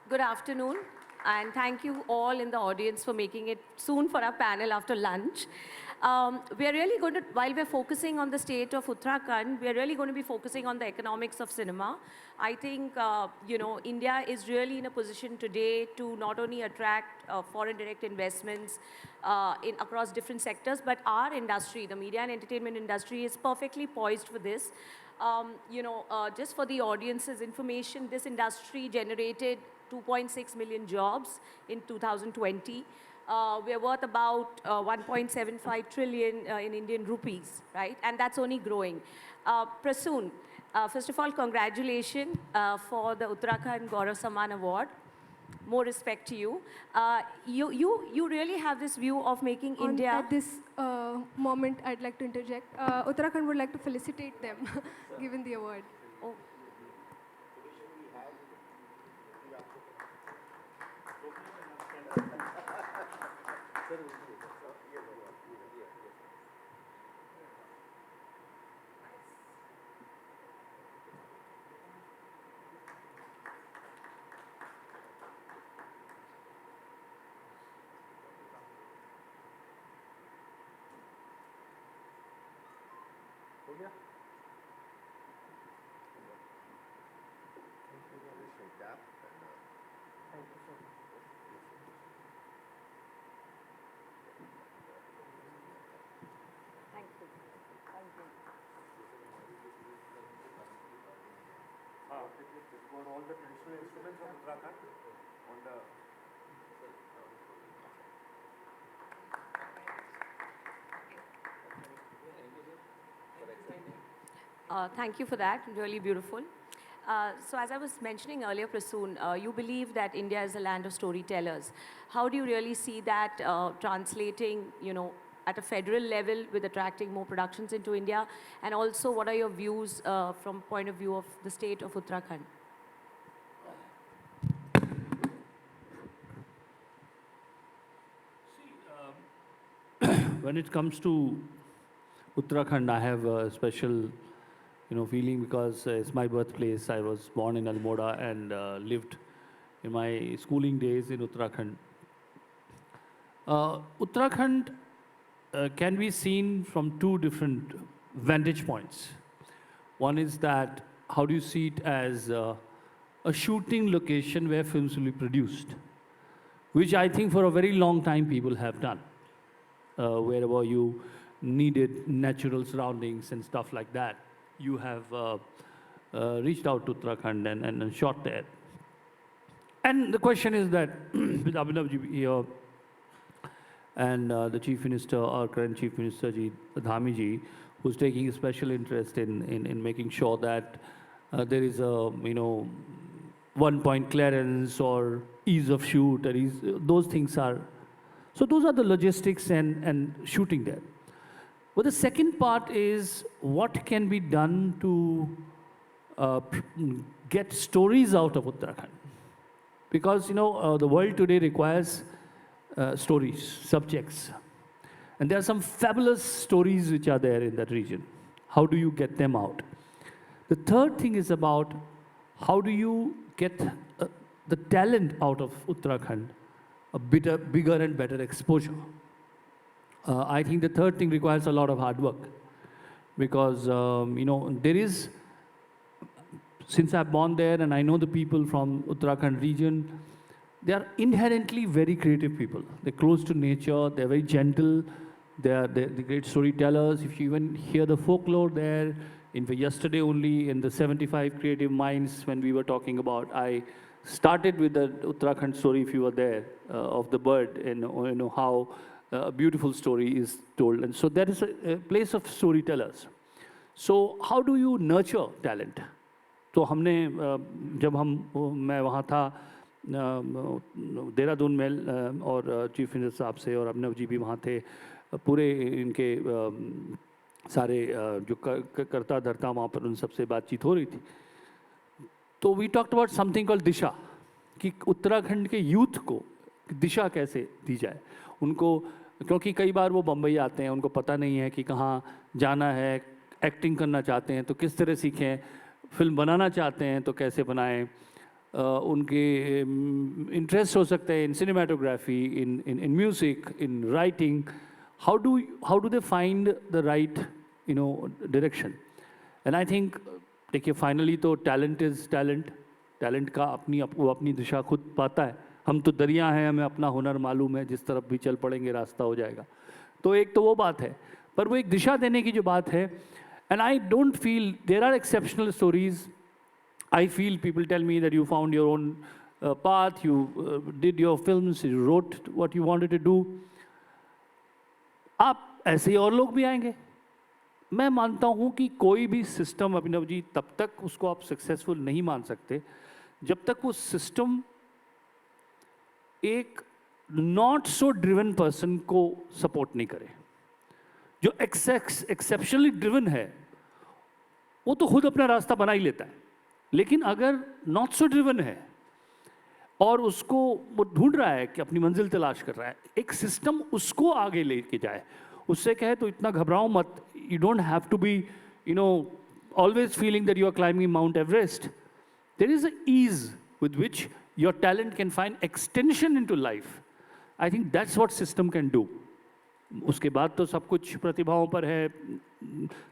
Good afternoon, and thank you all in the audience for making it soon for our panel after lunch. We are really going to, while we're focusing on the state of Uttarakhand, we are really going to be focusing on the economics of cinema. I think, India is really in a position today to not only attract foreign direct investments across different sectors, but our industry, the media and entertainment industry, is perfectly poised for this. Just for the audience's information, this industry generated 2.6 million jobs in 2020. We are worth about 1.75 trillion in Indian rupees, right? And that's only growing. Prasoon, first of all, congratulations for the Uttarakhand Gaurav Samman Award. More respect to you. You really have this view of making India... At this moment, I'd like to interject. Uttarakhand would like to felicitate them, given the award. Oh. For all the traditional instruments of Uttarakhand on the... Thank you for that, really beautiful. So as I was mentioning earlier, Prasoon, you believe that India is a land of storytellers. How do you really see that translating, at a federal level with attracting more productions into India? And also, what are your views from point of view of the state of Uttarakhand? When it comes to Uttarakhand, I have a special, feeling because it's my birthplace. I was born in Almora and lived in my schooling days in Uttarakhand. Uttarakhand can be seen from two different vantage points. One is that, how do you see it as a shooting location where films will be produced, which I think for a very long time people have done. Wherever you needed natural surroundings and stuff like that, you have reached out to Uttarakhand and shot there. And the question is that with Abhinav ji here and the Chief Minister, our current Chief Minister ji, Dhami ji, who's taking a special interest in making sure that there is a, 1-point clearance or ease of shoot, those things are... So those are the logistics and shooting there. But the second part is what can be done to get stories out of Uttarakhand. Because, the world today requires stories, subjects. And there are some fabulous stories which are there in that region. How do you get them out? The third thing is about how do you get the talent out of Uttarakhand, a bigger and better exposure. I think the third thing requires a lot of hard work because, there is, since I'm born there and I know the people from Uttarakhand region, they are inherently very creative people. They're close to nature, they're very gentle, they're great storytellers. If you even hear the folklore there, yesterday only in the 75 Creative Minds when we were talking about, I started with the Uttarakhand story, if you were there, of the bird and how a beautiful story is told. And so there is a place of storytellers. So how do you nurture talent? तो हमने जब मैं वहाँ था देहरादून में और chief minister साहब से और अभिनव जी भी वहाँ थे, पूरे इनके सारे जो करता धरता वहाँ पर उन सबसे बातचीत हो रही थी. तो we talked about something called Disha, कि उत्तराखंड के यूथ को दिशा कैसे दी जाए उनको, क्योंकि कई बार वो बम्बई आते हैं, उनको पता नहीं है कि कहाँ जाना है, एक्टिंग करना चाहते हैं तो किस तरह सीखें, फिल्म बनाना चाहते हैं तो कैसे बनाएं, उनके इंटरेस्ट हो सकते हैं in cinematography, in music, in writing. How do they find the right, direction? And I think, देखिए फाइनली तो टैलेंट इज़ टैलेंट. टैलेंट का वो अपनी दिशा खुद पाता है. हम तो दरिया हैं, हमें अपना हुनर मालूम है, जिस तरफ भी चल पड़ेंगे रास्ता हो जाएगा. तो एक तो वो बात है, पर वो एक दिशा देने की जो बात है. And I don't feel there are exceptional stories. I feel people tell me that you found your own path, you did your films, you wrote what you wanted to do. आप ऐसे ही और लोग भी आएंगे. मैं मानता हूँ कि कोई भी सिस्टम, अभिनव जी, तब तक उसको आप सक्सेसफुल नहीं मान सकते जब तक वो सिस्टम एक नॉट सो ड्रिवन पर्सन को सपोर्ट नहीं करे. जो एक्सेप्शनली ड्रिवन है वो तो खुद अपना रास्ता बना ही लेता है. लेकिन अगर नॉट सो ड्रिवन है और उसको वो ढूंढ रहा है कि अपनी मंजिल तलाश कर रहा है, एक सिस्टम उसको आगे लेके जाए, उससे कहे तो इतना घबराओ मत. You don't have to be always feeling that you are climbing Mount Everest. There is a ease with which your talent can find extension into life. I think that's what system can do. उसके बाद तो सब कुछ प्रतिभाओं पर है,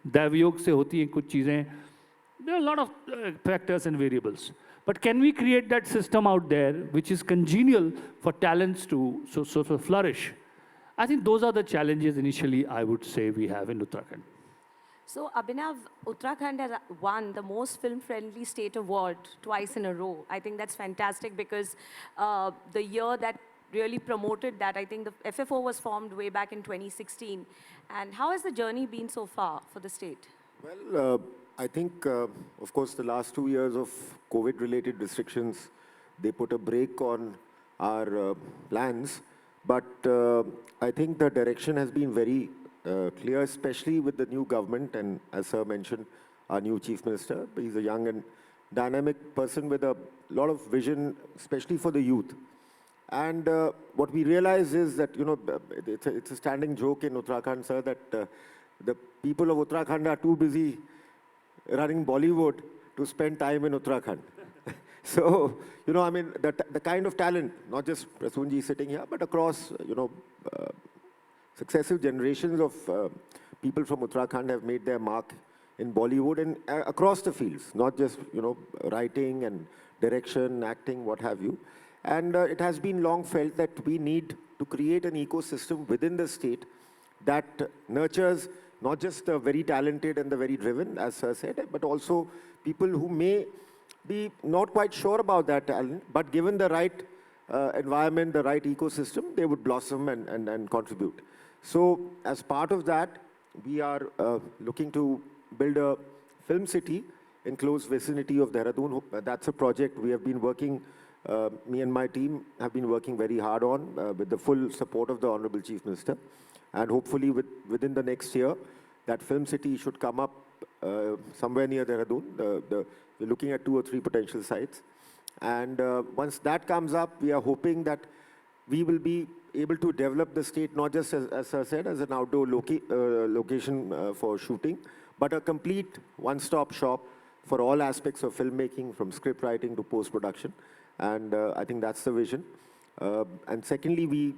दैवयोग से होती हैं कुछ चीज़ें. There are a lot of factors and variables. But can we create that system out there which is congenial for talents to flourish? I think those are the challenges initially I would say we have in Uttarakhand. So, Abhinav, Uttarakhand has won the most film-friendly state award twice in a row. I think that's fantastic because the year that really promoted that, I think the FFO was formed way back in 2016. And how has the journey been so far for the state? Well, I think, of course, the last 2 years of COVID-related restrictions, they put a brake on our plans. But I think the direction has been very clear, especially with the new government. And as Sir mentioned, our new Chief Minister, he's a young and dynamic person with a lot of vision, especially for the youth. And what we realize is that, it's a standing joke in Uttarakhand, sir, that the people of Uttarakhand are too busy running Bollywood to spend time in Uttarakhand. So, I mean, the kind of talent, not just Prasoon ji sitting here, but across, successive generations of people from Uttarakhand have made their mark in Bollywood and across the fields, not just, writing and direction, acting, what have you. And it has been long felt that we need to create an ecosystem within the state that nurtures not just the very talented and the very driven, as Sir said, but also people who may be not quite sure about that talent, but given the right environment, the right ecosystem, they would blossom and contribute. So as part of that, we are looking to build a film city in close vicinity of Dehradun. That's a project we have been working, me and my team have been working very hard on with the full support of the Honorable Chief Minister. And hopefully within the next year, that film city should come up somewhere near Dehradun. We're looking at 2 or 3 potential sites. And once that comes up, we are hoping that we will be able to develop the state, not just as Sir said, as an outdoor location for shooting, but a complete one-stop shop for all aspects of filmmaking, from script writing to post-production. And I think that's the vision. And secondly,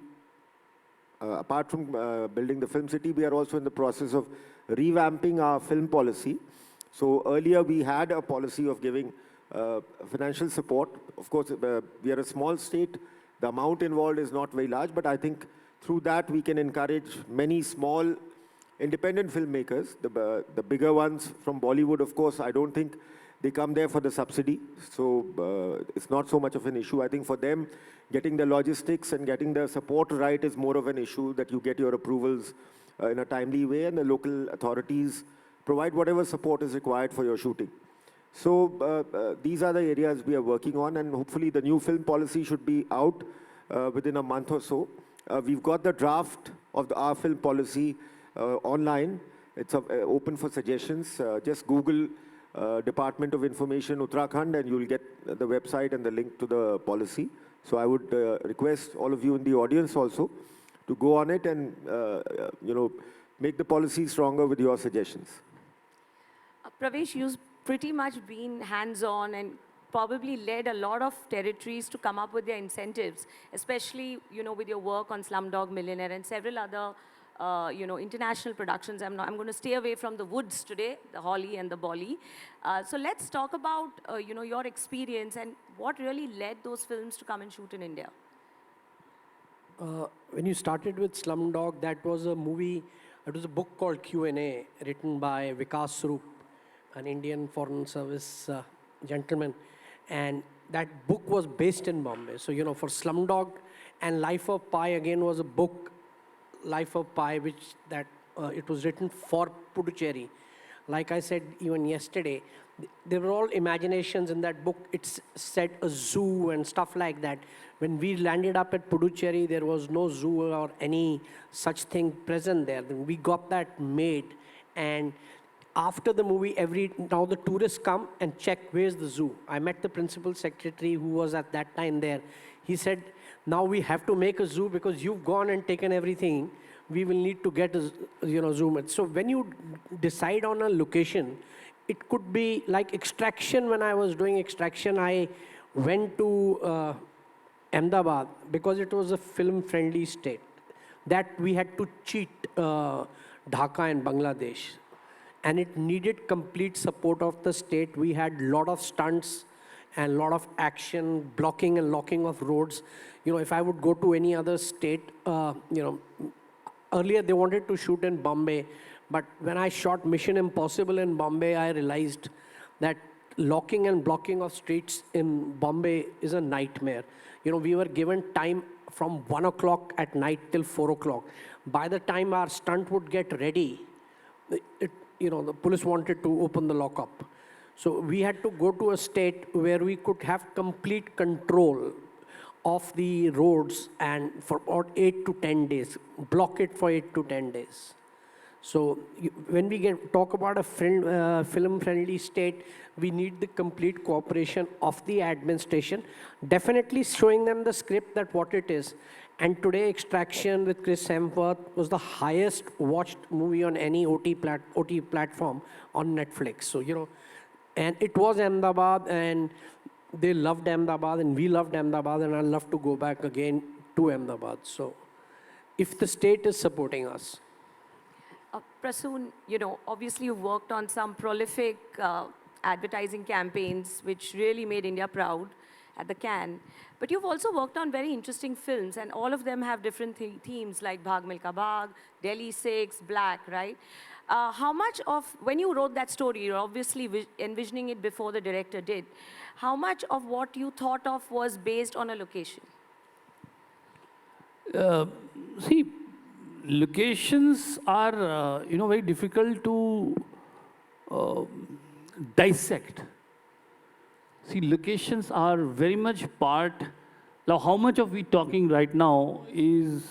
apart from building the film city, we are also in the process of revamping our film policy. So earlier we had a policy of giving financial support. Of course, we are a small state. The amount involved is not very large, but I think through that we can encourage many small independent filmmakers. The bigger ones from Bollywood, of course, I don't think they come there for the subsidy. So it's not so much of an issue. I think for them, getting the logistics and getting the support right is more of an issue, that you get your approvals in a timely way and the local authorities provide whatever support is required for your shooting. So these are the areas we are working on, and hopefully the new film policy should be out within a month or so. We've got the draft of our film policy online. It's open for suggestions. Just Google Department of Information Uttarakhand and you'll get the website and the link to the policy. So I would request all of you in the audience also to go on it and make the policy stronger with your suggestions. Pravesh, you've pretty much been hands-on and probably led a lot of territories to come up with their incentives, especially, with your work on Slumdog Millionaire and several other, international productions. I'm going to stay away from the woods today, the holly and the bolly. So let's talk about, your experience and what really led those films to come and shoot in India. When you started with Slumdog, that was a movie, it was a book called Q&A, written by Vikas Swarup, an Indian Foreign Service gentleman. And that book was based in Bombay. So, for Slumdog and Life of Pi, again, was a book, Life of Pi, which it was written for Puducherry. Like I said even yesterday, there were all imaginations in that book. It's said a zoo and stuff like that. When we landed up at Puducherry, there was no zoo or any such thing present there. Then we got that made. And after the movie, now the tourists come and check where's the zoo. I met the principal secretary who was at that time there. He said, now we have to make a zoo because you've gone and taken everything. We will need to get a zoo. So when you decide on a location, it could be like Extraction. When I was doing Extraction, I went to Ahmedabad because it was a film-friendly state. That we had to cheat Dhaka and Bangladesh. And it needed complete support of the state. We had a lot of stunts and a lot of action, blocking and locking of roads. If I would go to any other state, earlier they wanted to shoot in Bombay, but when I shot Mission Impossible in Bombay, I realized that locking and blocking of streets in Bombay is a nightmare. We were given time from 1 o'clock at night till 4 o'clock. By the time our stunt would get ready, the police wanted to open the lockup. So we had to go to a state where we could have complete control of the roads and for about 8 to 10 days, block it for 8 to 10 days. So when we talk about a film-friendly state, we need the complete cooperation of the administration, definitely showing them the script that what it is. And today, Extraction with Chris Hemsworth was the highest watched movie on any OT platform on Netflix. So, and it was Ahmedabad, and they loved Ahmedabad, and we loved Ahmedabad, and I'd love to go back again to Ahmedabad. So, if the state is supporting us. Prasoon, obviously you've worked on some prolific advertising campaigns which really made India proud at the Cannes. But you've also worked on very interesting films, and all of them have different themes like Bhag Milka Bhag, Delhi 6, Black, right? How much of, when you wrote that story, you're obviously envisioning it before the director did, how much of what you thought of was based on a location? See, locations are, very difficult to dissect. See, locations are very much part. Now, how much of we talking right now is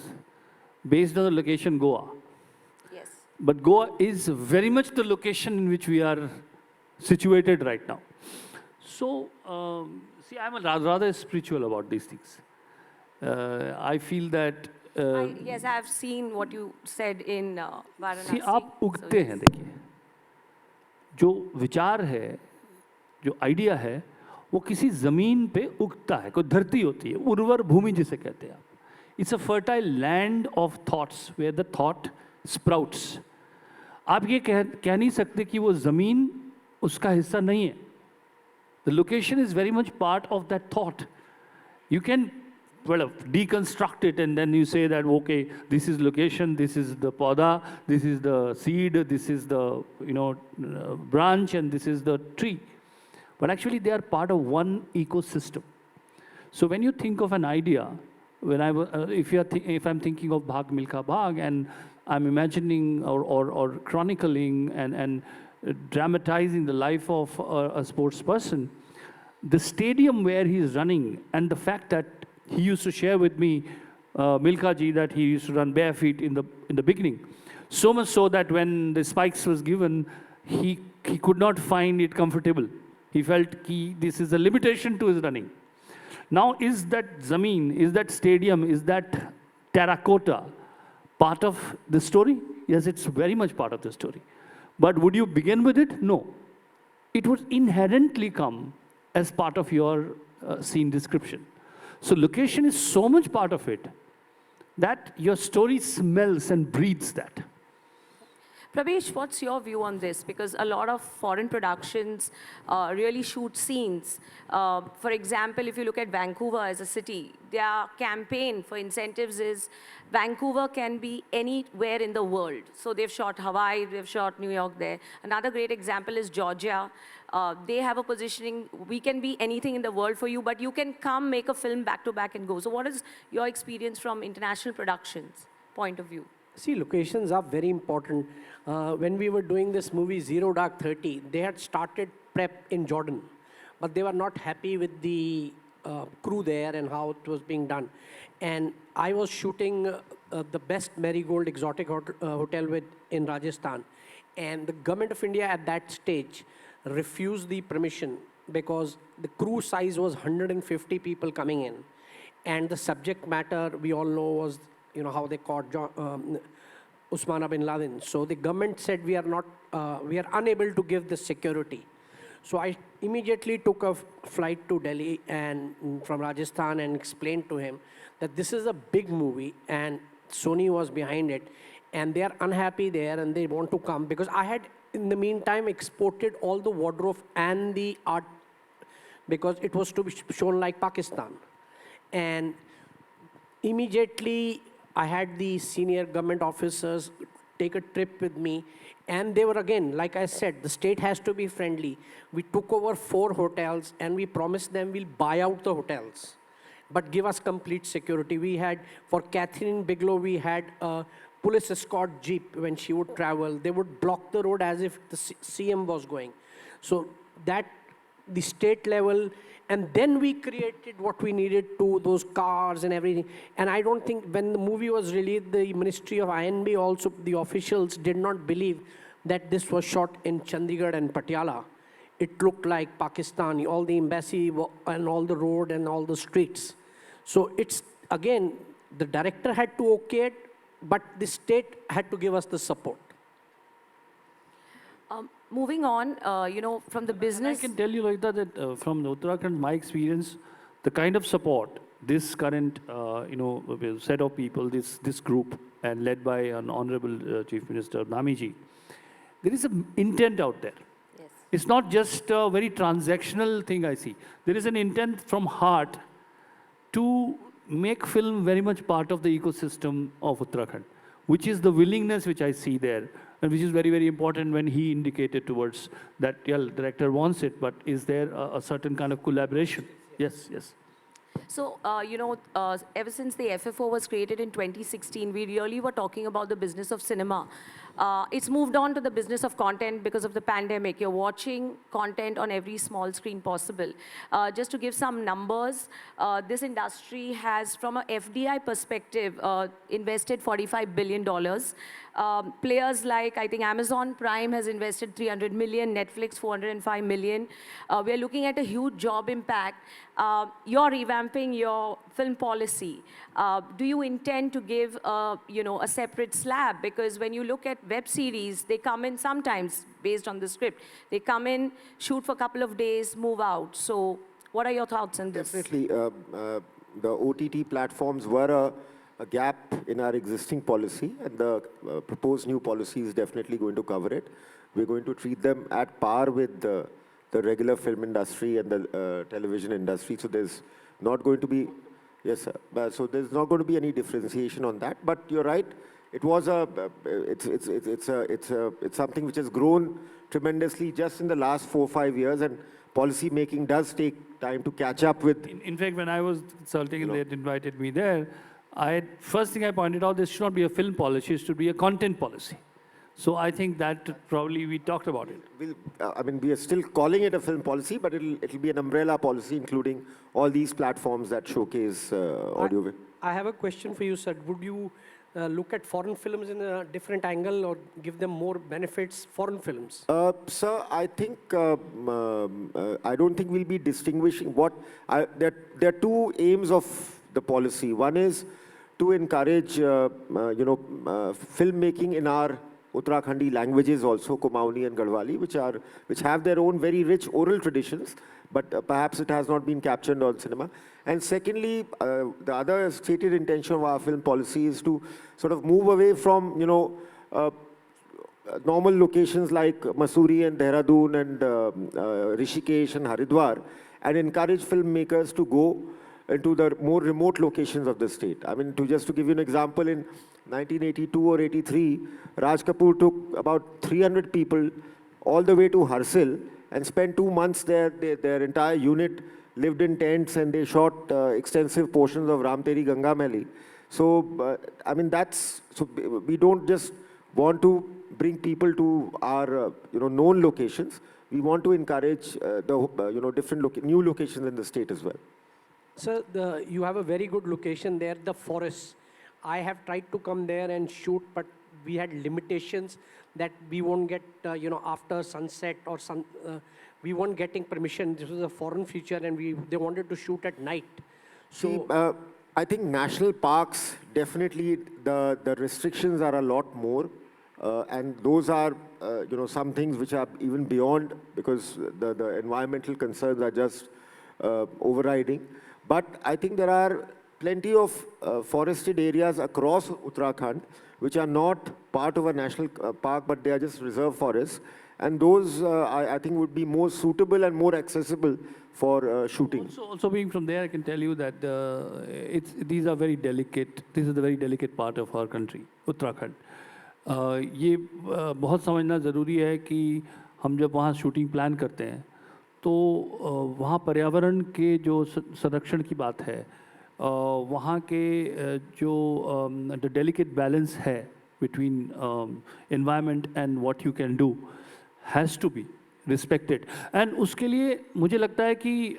based on the location Goa? Yes. But Goa is very much the location in which we are situated right now. So, see, I'm rather spiritual about these things. I feel that. Yes, I've seen what you said in Varanasi. See, आप उगते हैं, देखिए. जो विचार है, जो idea है, वो किसी जमीन पे उगता है, कोई धरती होती है, उर्वर भूमि जिसे कहते हैं आप. It's a fertile land of thoughts where the thought sprouts. आप ये कह नहीं सकते कि वो जमीन उसका हिस्सा नहीं है. The location is very much part of that thought. You can deconstruct it, and then you say that, okay, this is location, this is the poda, this is the seed, this is the branch, and this is the tree. But actually, they are part of one ecosystem. So when you think of an idea, if I'm thinking of Bhag Milka Bhag, and I'm imagining or chronicling and dramatizing the life of a sports person, the stadium where he is running, and the fact that he used to share with me, Milka ji, that he used to run bare feet in the beginning. So much so that when the spikes was given, he could not find it comfortable. He felt this is a limitation to his running. Now, is that zameen, is that stadium, is that terracotta part of the story? Yes, it's very much part of the story. But would you begin with it? No. It would inherently come as part of your scene description. So location is so much part of it that your story smells and breathes that. Pravesh, what's your view on this? Because a lot of foreign productions really shoot scenes. For example, if you look at Vancouver as a city, their campaign for incentives is Vancouver can be anywhere in the world. So they've shot Hawaii, they've shot New York there. Another great example is Georgia. They have a positioning, we can be anything in the world for you, but you can come make a film back to back and go. So what is your experience from international productions point of view? See, locations are very important. When we were doing this movie, Zero Dark 30, they had started prep in Jordan, but they were not happy with the crew there and how it was being done. And I was shooting the best Marigold exotic hotel in Rajasthan. And the government of India at that stage refused the permission because the crew size was 150 people coming in. And the subject matter, we all know, was how they caught Usman bin Laden. So the government said we are unable to give the security. So I immediately took a flight to Delhi and from Rajasthan and explained to him that this is a big movie and Sony was behind it and they are unhappy there and they want to come because I had in the meantime exported all the wardrobe and the art because it was to be shown like Pakistan. And immediately I had the senior government officers take a trip with me. And they were, again, like I said, the state has to be friendly. We took over 4 hotels and we promised them we'll buy out the hotels, but give us complete security. We had, for Catherine Bigelow, we had a police escort jeep when she would travel. They would block the road as if the CM was going. So that, the state level, and then we created what we needed to, those cars and everything. And I don't think when the movie was released, the Ministry of INB also, the officials did not believe that this was shot in Chandigarh and Patiala. It looked like Pakistan, all the embassy and all the road and all the streets. So it's, again, the director had to okay it, but the state had to give us the support. Moving on, from the business. I can tell you like that from Uttarakhand, my experience, the kind of support this current, set of people, this group, and led by an honorable Chief Minister Namiji, there is an intent out there. Yes. It's not just a very transactional thing I see. There is an intent from heart to make film very much part of the ecosystem of Uttarakhand, which is the willingness which I see there. And which is very, very important when he indicated towards that, yeah, the director wants it, but is there a certain kind of collaboration? Yes, yes. So, ever since the FFO was created in 2016, we really were talking about the business of cinema. It's moved on to the business of content because of the pandemic. You're watching content on every small screen possible. Just to give some numbers, this industry has, from a FDI perspective, invested $45 billion. Players like, I think, Amazon Prime has invested 300 million, Netflix 405 million. We're looking at a huge job impact. You're revamping your film policy. Do you intend to give, a separate slab? Because when you look at web series, they come in sometimes based on the script. They come in, shoot for a couple of days, move out. So what are your thoughts on this? Definitely. The OTT platforms were a gap in our existing policy, and the proposed new policy is definitely going to cover it. We're going to treat them at par with the regular film industry and the television industry. So there's not going to be, yes, sir. So there's not going to be any differentiation on that. But you're right. It was it's something which has grown tremendously just in the last 4 or 5 years, and policy making does take time to catch up with. In fact, when I was consulting and they had invited me there, first thing I pointed out, this should not be a film policy, it should be a content policy. So I think that probably we talked about it. We are still calling it a film policy, but it'll be an umbrella policy, including all these platforms that showcase audio. I have a question for you, sir. Would you look at foreign films in a different angle or give them more benefits, foreign films? Sir, I think, I don't think we'll be distinguishing there are 2 aims of the policy. One is to encourage, filmmaking in our Uttarakhandi languages also, Kumauni and Garhwali, which have their own very rich oral traditions, but perhaps it has not been captured on cinema. And secondly, the other stated intention of our film policy is to sort of move away from, normal locations like Mussoorie and Dehradun and Rishikesh and Haridwar, and encourage filmmakers to go into the more remote locations of the state. I mean, just to give you an example, in 1982 or 83, Raj Kapoor took about 300 people all the way to Harsil and spent 2 months there. Their entire unit lived in tents and they shot extensive portions of Ram Teri Ganga Maili. So, I mean, we don't just want to bring people to our, known locations. We want to encourage different new locations in the state as well. Sir, you have a very good location there, the forest. I have tried to come there and shoot, but we had limitations that we won't get, after sunset or we weren't getting permission. This was a foreign feature and they wanted to shoot at night. So, see, I think national parks, definitely the restrictions are a lot more. And those are, some things which are even beyond, because the environmental concerns are just overriding. But I think there are plenty of forested areas across Uttarakhand which are not part of a national park, but they are just reserve forests. And those, I think, would be more suitable and more accessible for shooting. Also being from there, I can tell you that these are very delicate. This is the very delicate part of our country, Uttarakhand. ये बहुत समझना ज़रूरी है कि हम जब वहाँ shooting plan करते हैं तो वहाँ पर्यावरण के जो संरक्षण की बात है, वहाँ के जो द डेलिकेट बैलेंस है between environment and what you can do has to be respected. And उसके लिए मुझे लगता है कि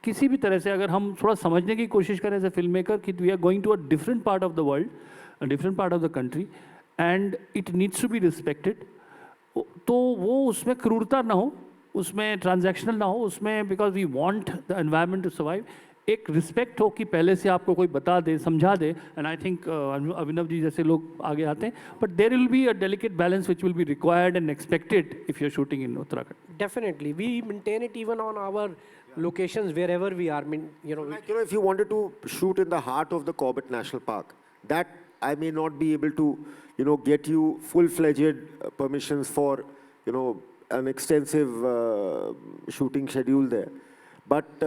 किसी भी तरह से अगर हम थोड़ा समझने की कोशिश करें एज ए फिल्म मेकर कि we are going to a different part of the world, a different part of the country, and it needs to be respected, तो वो उसमें क्रूरता ना हो, उसमें ट्रांजैक्शनल ना हो, उसमें because we want the environment to survive, एक रिस्पेक्ट हो कि पहले से आपको कोई बता दे, समझा दे. And I think Abhinav ji जैसे लोग आगे आते हैं, but there will be a delicate balance which will be required and expected if you are shooting in Uttarakhand. Definitely, we maintain it even on our locations wherever we are. Like, if you wanted to shoot in the heart of the Corbett National Park, that I may not be able to, get you full-fledged permissions for, an extensive shooting schedule there. But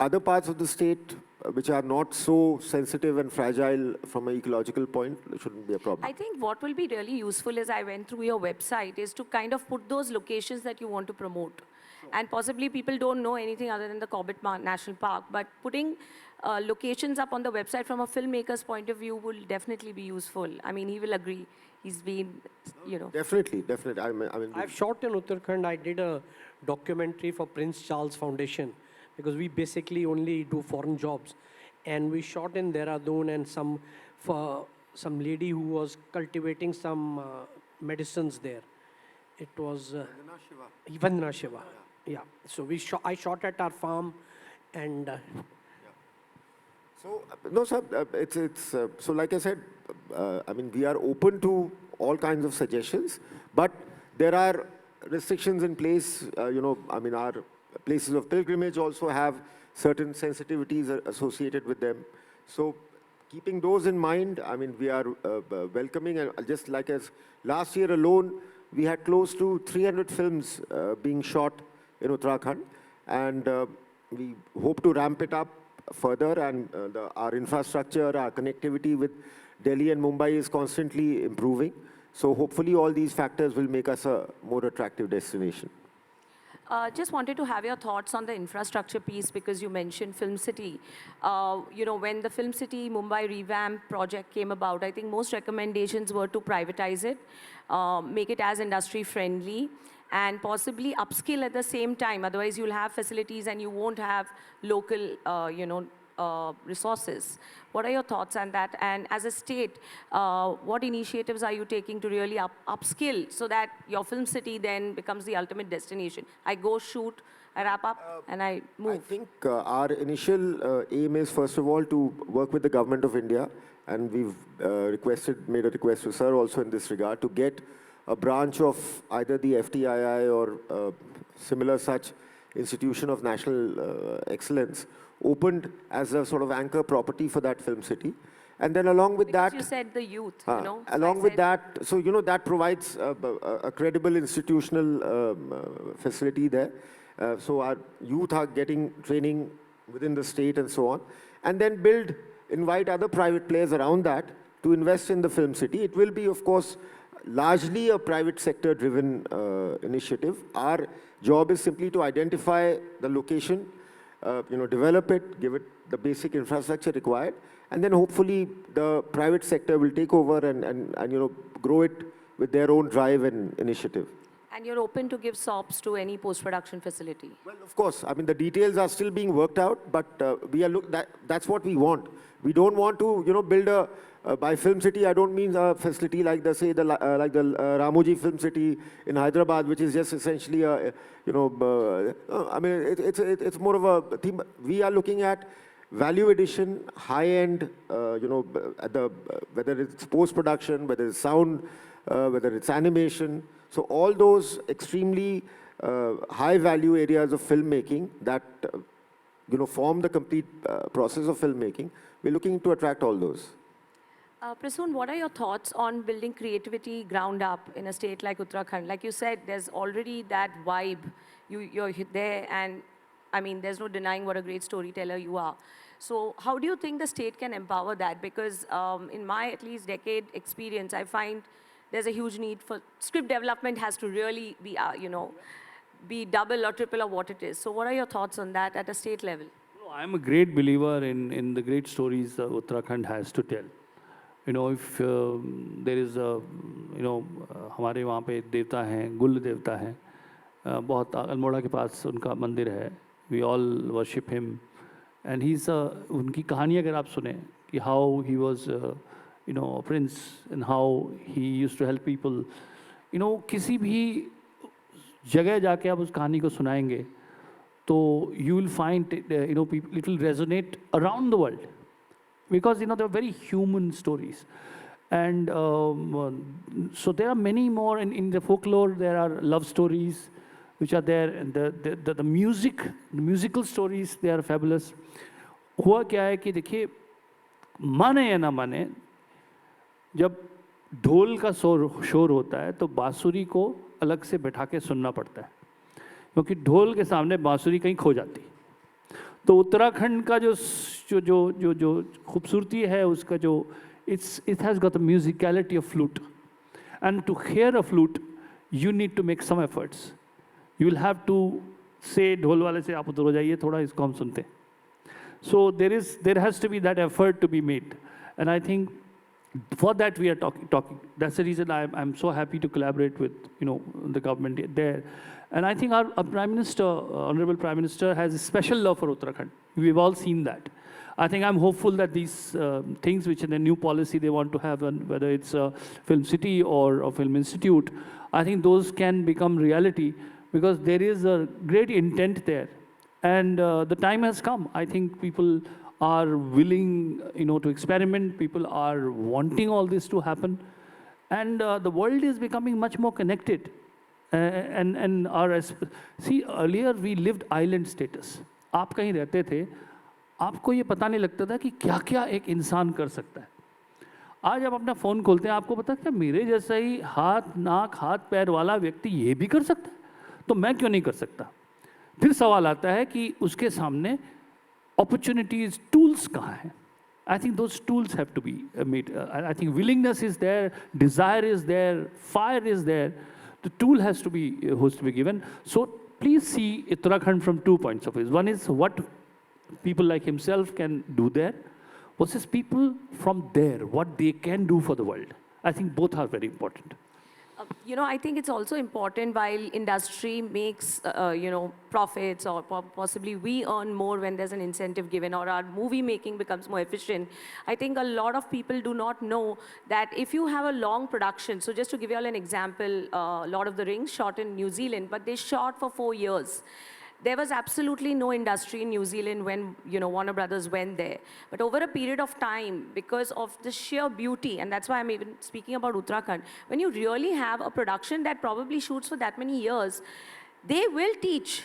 other parts of the state which are not so sensitive and fragile from an ecological point, shouldn't be a problem. I think what will be really useful is I went through your website is to kind of put those locations that you want to promote. And possibly people don't know anything other than the Corbett National Park, but putting locations up on the website from a filmmaker's point of view will definitely be useful. I mean, he will agree. He's been, Definitely. I mean, I've shot in Uttarakhand. I did a documentary for Prince Charles Foundation because we basically only do foreign jobs. And we shot in Dehradun and some lady who was cultivating some medicines there. It was Vandana Shiva. Yeah. So I shot at our farm and... So, no, sir, so like I said, I mean, we are open to all kinds of suggestions, but there are restrictions in place. I mean, our places of pilgrimage also have certain sensitivities associated with them. So, keeping those in mind, I mean, we are welcoming, and just like as last year alone, we had close to 300 films being shot in Uttarakhand, and we hope to ramp it up further, and our infrastructure, our connectivity with Delhi and Mumbai is constantly improving. So hopefully all these factors will make us a more attractive destination. Just wanted to have your thoughts on the infrastructure piece because you mentioned Film City. When the Film City Mumbai revamp project came about, I think most recommendations were to privatize it, make it as industry friendly, and possibly upskill at the same time. Otherwise, you'll have facilities and you won't have local, resources. What are your thoughts on that? And as a state, what initiatives are you taking to really upskill so that your film city then becomes the ultimate destination? I go shoot, I wrap up, and I move. I think our initial aim is, first of all, to work with the government of India and we've made a request to Sir also in this regard to get a branch of either the FTII or similar such institution of national excellence opened as a sort of anchor property for that film city. And then along with Because that... you said the youth, you know. so Along I with said- that, so, you know, that provides a credible institutional facility there. So our youth are getting training within the state and so on. And then invite other private players around that to invest in the film city. It will be, of course, largely a private sector driven initiative. Our job is simply to identify the location, you know, develop it, give it the basic infrastructure required, and then hopefully the private sector will take over and you know, grow it with their own drive and initiative. And you're open to give SOPs to any post-production facility? Well, of course. I mean, the details are still being worked out, but that's what we want. We don't want to, you know, build by film city, I don't mean a facility like the Ramoji Film City in Hyderabad, which is just essentially a, you know, I mean, it's more of a theme. We are looking at value addition, high-end, you know, whether it's post-production, whether it's sound, whether it's animation. So all those extremely high-value areas of filmmaking that, you know, form the complete process of filmmaking, we're looking to attract all those. Prasoon, what are your thoughts on building creativity ground up in a state like Uttarakhand? Like you said, there's already that vibe. You're there, and I mean, there's no denying what a great storyteller you are. So how do you think the state can empower that? Because in my at least decade experience, I find there's a huge need for script development has to really be, you know, be double or triple of what it is. So what are your thoughts on that at a state level? No, I'm a great believer in the great stories Uttarakhand has to tell. You know, if there is a, you know, हमारे वहाँ पे देवता हैं, गुल देवता हैं, बहुत अल्मोड़ा के पास उनका मंदिर है. We all worship him, and उनकी कहानी अगर आप सुने कि how he was, you know, a prince and how he used to help people. You know, किसी भी जगह जाके आप उस कहानी को सुनाएंगे, तो you will find, you know, people, it will resonate around the world. Because, you know, they're very human stories. And so there are many more in the folklore. There are love stories which are there, and the musical stories, they are fabulous. हुआ क्या है कि देखिए, माने या ना माने, जब ढोल का शोर होता है तो बांसुरी को अलग से बैठा के सुनना पड़ता है, क्योंकि ढोल के सामने बांसुरी कहीं खो जाती है. तो उत्तराखंड का जो खूबसूरती है उसका जो it has got the musicality of flute, and to hear a flute you need to make some efforts. You will have to say ढोल वाले से आप उधर हो जाइए थोड़ा, इसको हम सुनते हैं. So there has to be that effort to be made, and I think for that we are talking. That's the reason I'm so happy to collaborate with, you know, the government there. And I think our Prime Minister, Honorable Prime Minister, has a special love for Uttarakhand. We've all seen that. I think I'm hopeful that these things which in the new policy they want to have, and whether it's a film city or a film institute, I think those can become reality, because there is a great intent there. And the time has come. I think people are willing, you know, to experiment. People are wanting all this to happen. And the world is becoming much more connected. And see, earlier we lived island status. आप कहीं रहते थे, आपको ये पता नहीं लगता था कि क्या क्या एक इंसान कर सकता है. आज आप अपना फ़ोन खोलते हैं, आपको पता है क्या मेरे जैसा ही हाथ नाक हाथ पैर वाला व्यक्ति ये भी कर सकता है, तो मैं क्यों नहीं कर सकता. फिर सवाल आता है कि उसके सामने opportunities, tools कहाँ हैं. I think those tools have to be made. I think willingness is there, desire is there, fire is there. The tool has to be given. So please see Uttarakhand from 2 points of view. One is what people like himself can do there, versus people from there, what they can do for the world. I think both are very important. You know, I think it's also important while industry makes, you know, profits, or possibly we earn more when there's an incentive given, or our movie making becomes more efficient. I think a lot of people do not know that if you have a long production, so just to give you all an example, Lord of the Rings shot in New Zealand, but they shot for 4 years. there was absolutely no industry in New Zealand when, Warner Brothers went there. But over a period of time, because of the sheer beauty, and that's why I'm even speaking about Uttarakhand, when you really have a production that probably shoots for that many years, they will teach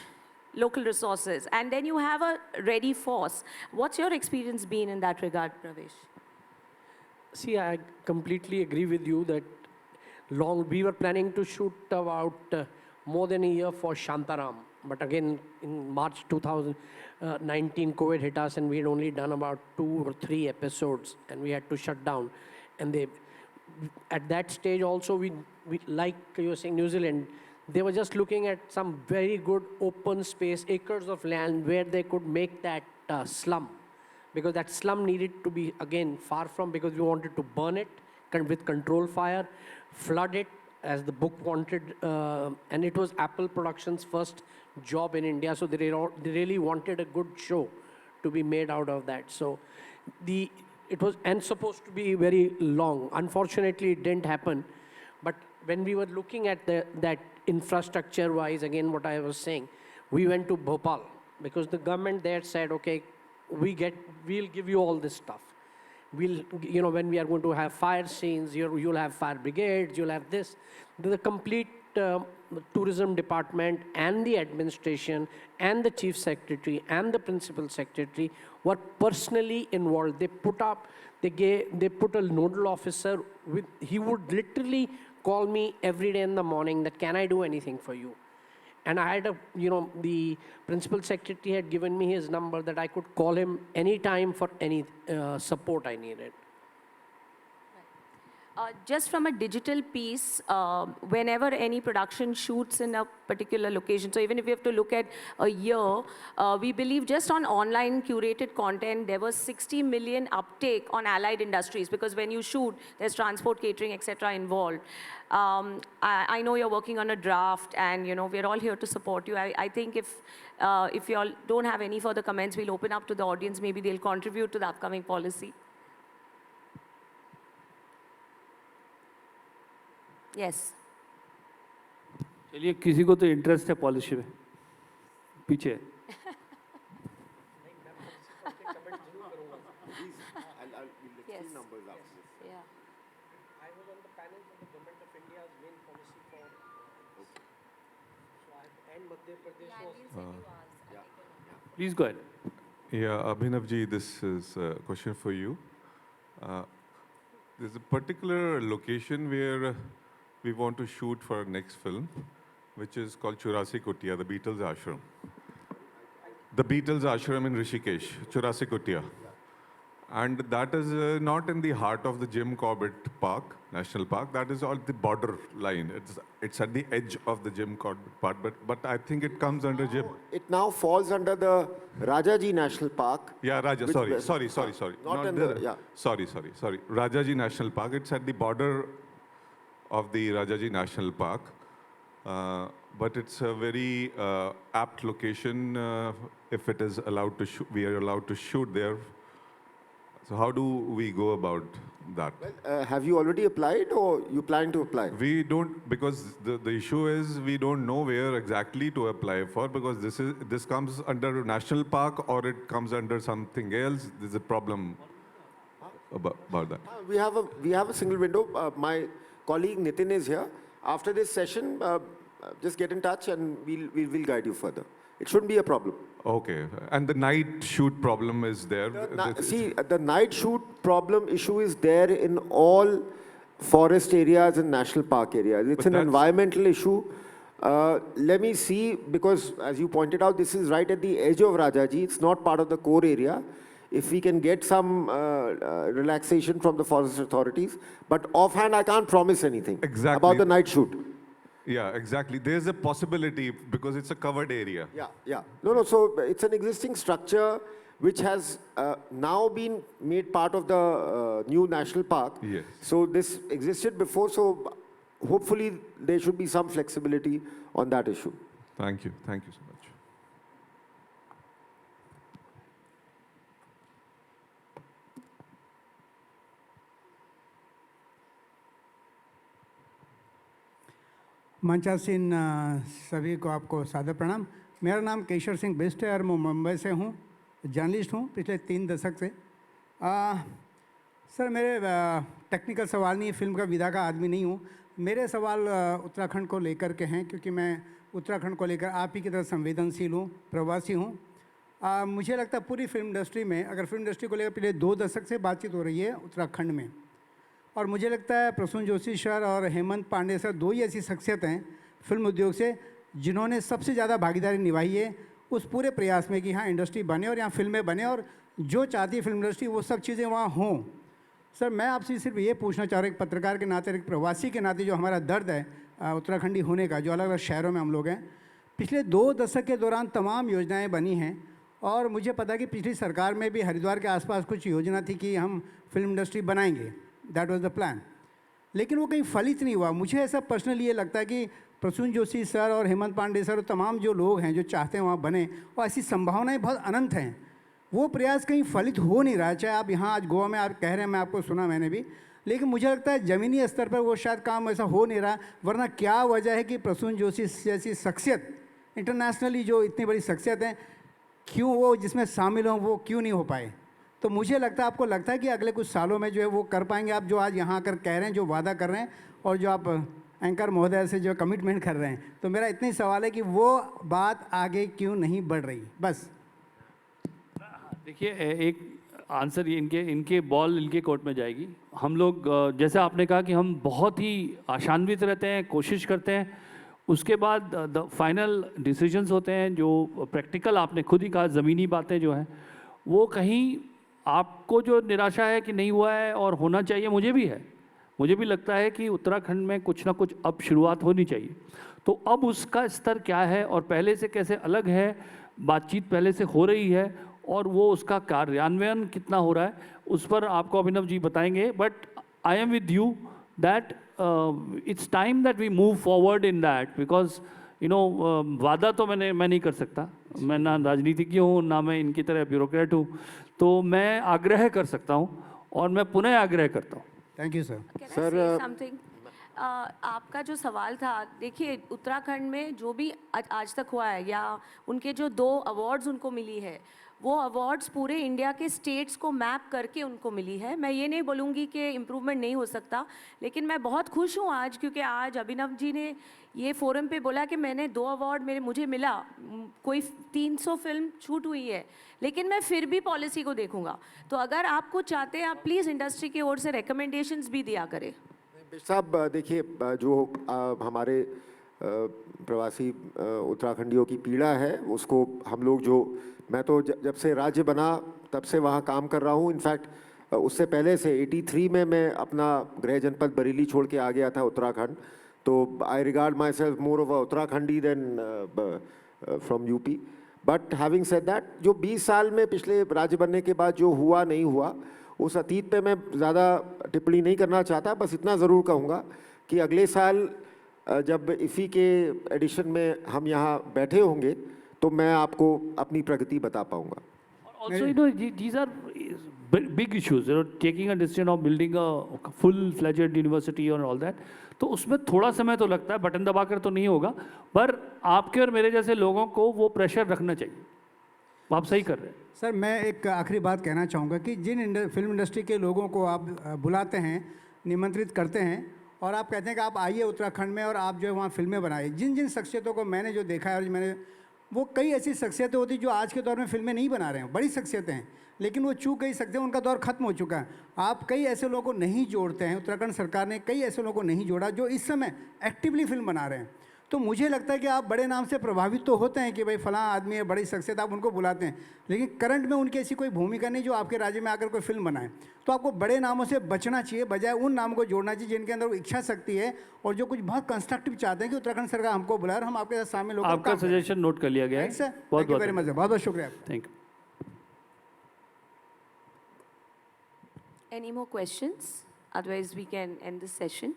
local resources, and then you have a ready force. What's your experience been in that regard, Pravesh? See, I completely agree with you that we were planning to shoot about more than a year for Shantaram. But again, in March 2019, COVID hit us and we had only done about 2 or 3 episodes and we had to shut down. And at that stage also, we like you were saying, New Zealand, they were just looking at some very good open space, acres of land where they could make that slum. Because that slum needed to be, again, far from, because we wanted to burn it with control fire, flood it, as the book wanted, and it was Apple Productions' first job in India, so they really wanted a good show to be made out of that. So it was supposed to be very long. Unfortunately, it didn't happen. But when we were looking at that infrastructure-wise, again, what I was saying, we went to Bhopal because the government there said, okay, we'll give you all this stuff. When we are going to have fire scenes, you'll have fire brigades, you'll have this. The complete tourism department and the administration and the chief secretary and the principal secretary were personally involved. They put a nodal officer he would literally call me every day in the morning that, can I do anything for you? And I had the principal secretary had given me his number that I could call him anytime for any support I needed. Just from a digital piece, whenever any production shoots in a particular location, so even if we have to look at a year, we believe just on online curated content, there was 60 million uptake on allied industries, because when you shoot, there's transport, catering, etc. involved. I know you're working on a draft, and we're all here to support you. I think if you all don't have any further comments, we'll open up to the audience. Maybe they'll contribute to the upcoming policy. Yes. चलिए, किसी को तो interest है policy में, पीछे. Yes. Yeah. I was on the panel for the government of India's main policy for. And Madhya Pradesh. Please go ahead. Yeah, Abhinav ji, this is a question for you. There's a particular location where we want to shoot for our next film, which is called Churasi Kutia, the Beatles Ashram. The Beatles Ashram in Rishikesh, Churasi Kutia. And that is not in the heart of the Jim Corbett Park, National Park. That is on the border line. It's at the edge of the Jim Corbett Park, but I think it comes under Jim. It now falls under the Rajaji National Park. Yeah, sorry. Not in the, yeah. Sorry. Rajaji National Park. It's at the border of the Rajaji National Park. But it's a very apt location if it is allowed to shoot. We are allowed to shoot there. So how do we go about that? Well, have you already applied, or you plan to apply? We don't, because the issue is we don't know where exactly to apply for, because this comes under national park or it comes under something else. There's a problem about that. We have a single window. My colleague Nitin is here. After this session, just get in touch and we'll guide you further. It shouldn't be a problem. Okay. And the night shoot problem is there? The night shoot problem issue is there in all forest areas and national park areas. It's an environmental issue. Let me see, because as you pointed out, this is right at the edge of Rajaji. It's not part of the core area. If we can get some relaxation from the forest authorities. But offhand, I can't promise anything about the night shoot. Yeah, exactly. There's a possibility because it's a covered area. Yeah. No, so it's an existing structure which has now been made part of the new national park. Yes. So this existed before, so hopefully there should be some flexibility on that issue. Thank you. Thank you so much. मंचासीन सभी को आपको सादर प्रणाम. मेरा नाम केशर सिंह बिस्ट है और मैं मुंबई से हूँ, जर्नलिस्ट हूँ पिछले 3 दशक से। सर मेरे टेक्निकल सवाल नहीं है, फिल्म का विधा का आदमी नहीं हूँ। मेरे सवाल उत्तराखंड को लेकर के हैं, क्योंकि मैं उत्तराखंड को लेकर आप ही की तरह संवेदनशील हूँ, प्रवासी हूँ। मुझे लगता है पूरी फिल्म इंडस्ट्री में, अगर फिल्म इंडस्ट्री को लेकर पिछले 2 दशक से बातचीत हो रही है उत्तराखंड में, और मुझे लगता है प्रसून जोशी सर और हेमंत पांडे सर 2 ही ऐसी शख्सियत हैं फिल्म उद्योग से जिन्होंने सबसे ज़्यादा भागीदारी निभाई है उस पूरे प्रयास में कि हाँ इंडस्ट्री बने और यहाँ फिल्में बने और जो चाहती है फिल्म इंडस्ट्री वो सब चीज़ें वहाँ हों। सर मैं आपसे सिर्फ ये पूछना चाह रहा हूँ, एक पत्रकार के नाते, एक प्रवासी के नाते, जो हमारा दर्द है उत्तराखंडी होने का, जो अलग अलग शहरों में हम लोग हैं, पिछले 2 दशक के दौरान तमाम योजनाएं बनी हैं और मुझे पता है कि पिछली सरकार में भी हरिद्वार के आसपास कुछ योजना थी कि हम फिल्म इंडस्ट्री बनाएंगे, दैट वाज द प्लान, लेकिन वो कहीं फलित नहीं हुआ। मुझे ऐसा पर्सनली ये लगता है कि प्रसून जोशी सर और हेमंत पांडे सर और तमाम जो लोग हैं जो चाहते हैं वहाँ बने, और ऐसी संभावनाएं बहुत अनंत हैं, वो प्रयास कहीं फलित हो नहीं रहा है। चाहे आप यहाँ आज गोवा में आप कह रहे हैं, मैं आपको सुना मैंने भी, लेकिन मुझे लगता है ज़मीनी स्तर पर वो शायद काम ऐसा हो नहीं रहा। वरना क्या वजह है कि प्रसून जोशी जैसी शख्सियत, इंटरनेशनली जो इतनी बड़ी शख्सियत हैं, क्यों वो जिसमें शामिल हों वो क्यों नहीं हो पाए? तो मुझे लगता है, आपको लगता है कि अगले कुछ सालों में जो है वो कर पाएंगे आप, जो आज यहाँ आकर कह रहे हैं, जो वादा कर रहे हैं और जो आप एंकर महोदय से जो कमिटमेंट कर रहे हैं? तो मेरा इतना ही सवाल है कि वो बात आगे क्यों नहीं बढ़ रही, बस। देखिए, एक आंसर ये, इनके बॉल इनके कोर्ट में जाएगी। हम लोग जैसे आपने कहा कि हम बहुत ही आशान्वित रहते हैं, कोशिश करते हैं, उसके बाद द फाइनल डिसीजंस होते हैं जो प्रैक्टिकल, आपने खुद ही कहा, ज़मीनी बातें जो हैं वो कहीं आपको जो निराशा है कि नहीं हुआ है और होना चाहिए, मुझे भी है। मुझे भी लगता है कि उत्तराखंड में कुछ ना कुछ अब शुरुआत होनी चाहिए। तो अब उसका स्तर क्या है और पहले से कैसे अलग है, बातचीत पहले से हो रही है और वो उसका कार्यान्वयन कितना हो रहा है, उस पर आपको अभिनव जी बताएंगे। But I am with you that it's time that we move forward in that, because you know वादा तो मैं नहीं कर सकता, मैं ना राजनीतिज्ञ हूँ ना मैं इनकी तरह ब्यूरोक्रेट हूँ, तो मैं आग्रह कर सकता हूँ और मैं पुनः आग्रह करता हूँ। Thank you sir. Sir something, आपका जो सवाल था, देखिए उत्तराखंड में जो भी आज तक हुआ है या उनके जो 2 अवार्ड्स उनको मिली है, वो अवार्ड्स पूरे इंडिया के स्टेट्स को मैप करके उनको मिली है। मैं ये नहीं बोलूँगी कि इम्प्रूवमेंट नहीं हो सकता, लेकिन मैं बहुत खुश हूँ आज, क्योंकि आज अभिनव जी ने ये फोरम पे बोला कि मैंने 2 अवार्ड मुझे मिला, कोई 300 फिल्म छूट हुई है, लेकिन मैं फिर भी पॉलिसी को देखूंगा। तो अगर आप कुछ चाहते हैं, आप प्लीज़ इंडस्ट्री की ओर से रिकमेंडेशंस भी दिया करें। साहब देखिए, जो हमारे प्रवासी उत्तराखंडियों की पीड़ा है उसको हम लोग, जो मैं तो जब से राज्य बना तब से वहाँ काम कर रहा हूँ। इनफैक्ट उससे पहले से 83 में मैं अपना गृह जनपद बरेली छोड़ के आ गया था उत्तराखंड। तो I regard myself more of a Uttarakhandi than from UP. But having said that, जो 20 साल में पिछले राज्य बनने के बाद जो हुआ नहीं हुआ, उस अतीत पे मैं ज़्यादा टिप्पणी नहीं करना चाहता। बस इतना ज़रूर कहूँगा कि अगले साल जब इफ़ी के एडिशन में हम यहाँ बैठे होंगे तो मैं आपको अपनी प्रगति बता पाऊँगा। Also, you know, these are big issues. You know, taking a decision of building a full-fledged university and all that. तो उसमें थोड़ा समय तो लगता है, बटन दबाकर तो नहीं होगा, पर आपके और मेरे जैसे लोगों को वो प्रेशर रखना चाहिए। आप सही कर रहे हैं सर। मैं एक आखिरी बात कहना चाहूँगा कि जिन फिल्म इंडस्ट्री के लोगों को आप बुलाते हैं, निमंत्रित करते हैं और आप कहते हैं कि आप आइए उत्तराखंड में और आप जो है वहाँ फिल्में बनाइए, जिन जिन शख्सियतों को मैंने जो देखा है, और मैंने वो कई ऐसी शख्सियतें होती जो आज के दौर में फिल्में नहीं बना रहे हैं, बड़ी शख्सियतें हैं, लेकिन वो चूक गई सकते हैं, उनका दौर खत्म हो चुका है। आप कई ऐसे लोगों को नहीं जोड़ते हैं, उत्तराखंड सरकार ने कई ऐसे लोगों को नहीं जोड़ा जो इस समय एक्टिवली फिल्म बना रहे हैं। तो मुझे लगता है कि आप बड़े नाम से प्रभावित तो होते हैं कि भाई फलां आदमी है, बड़ी शख्सियत, आप उनको बुलाते हैं, लेकिन करंट में उनकी ऐसी कोई भूमिका नहीं जो आपके राज्य में आकर कोई फिल्म बनाए। तो आपको बड़े नामों से बचना चाहिए, बजाय उन नामों को जोड़ना चाहिए जिनके अंदर वो इच्छा शक्ति है और जो कुछ बहुत कंस्ट्रक्टिव चाहते हैं कि उत्तराखंड सरकार हमको बुलाए और हम आपके साथ शामिल होकर आपका सजेशन नोट कर लिया गया है। बहुत बहुत वेरी मच, बहुत बहुत शुक्रिया। Thank you. Any more questions? Otherwise, we can end this session.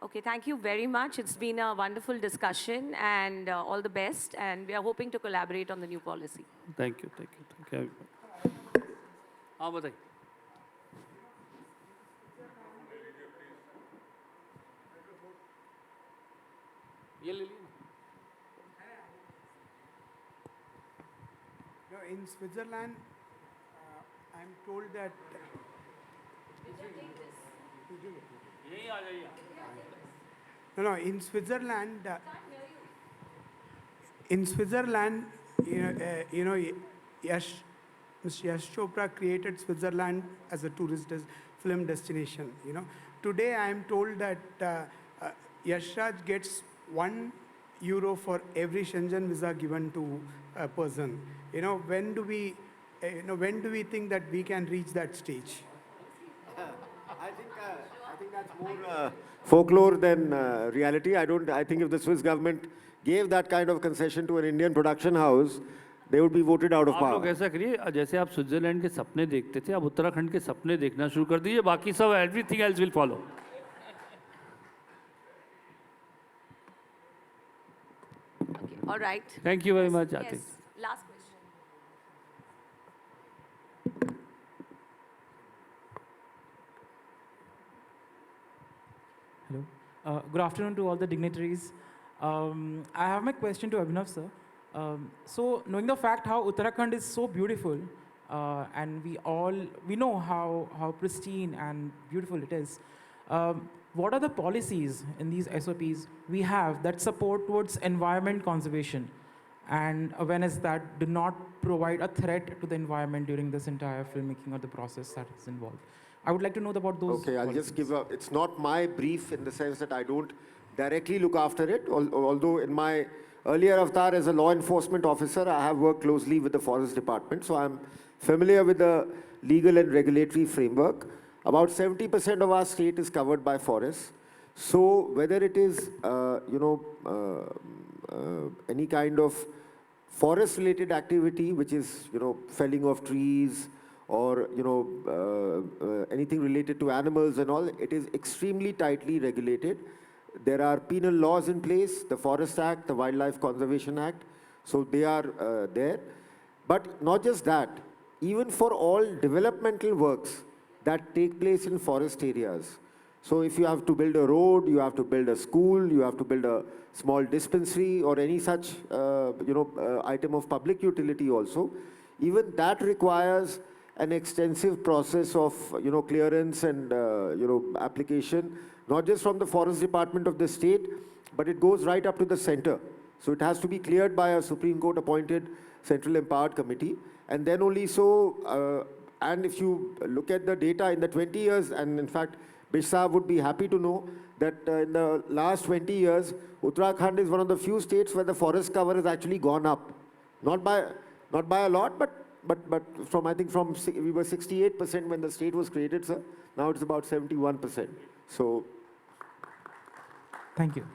Okay, thank you very much. It's been a wonderful discussion, and all the best. And we are hoping to collaborate on the new policy. Thank you, thank you, thank you. हाँ बताइए। ये ले लीजिए। in Switzerland, I'm told that. No, in Switzerland. In Switzerland, Yash, Mr. Yash Chopra created Switzerland as a film destination. Today I am told that Yash Raj gets €1 for every Shenzhen visa given to a person. When do we think that we can reach that stage? I think that's more folklore than reality. I think if the Swiss government gave that kind of concession to an Indian production house, they would be voted out of आप लोग power. ऐसा करिए, जैसे आप Switzerland के सपने देखते थे, आप उत्तराखंड के सपने देखना शुरू कर दीजिए, बाकी सब everything else will follow. Okay, all right. Thank you very much, Yes, Atik. last question. Hello. Good afternoon to all the dignitaries. I have my question to Abhinav, sir. So, knowing the fact how Uttarakhand is so beautiful, and we know how pristine and beautiful it is, what are the policies in these SOPs we have that support towards environment conservation and awareness that do not provide a threat to the environment during this entire filmmaking or the process that is involved? I would like to know about those. Okay, I'll just policies. give it's not my brief in the sense that I don't directly look after it, although in my earlier avatar as a law enforcement officer, I have worked closely with the forest department, so I'm familiar with the legal and regulatory framework. About 70% of our state is covered by forests. So whether it is, any kind of forest-related activity, which is, felling of trees, or anything related to animals and all, it is extremely tightly regulated. There are penal laws in place, the Forest Act, the Wildlife Conservation Act, so they are there. But not just that, even for all developmental works that take place in forest areas. So if you have to build a road, you have to build a school, you have to build a small dispensary or any such item of public utility also, even that requires an extensive process of clearance and application, not just from the forest department of the state, but it goes right up to the center. So it has to be cleared by a Supreme Court appointed central empowered committee, and then only so. And if you look at the data in the 20 years, and in fact, Bishsa would be happy to know that in the last 20 years, Uttarakhand is one of the few states where the forest cover has actually gone up, not by a lot, but from, I think we were 68% when the state was created, sir. Now it's about 71%. So. Thank you.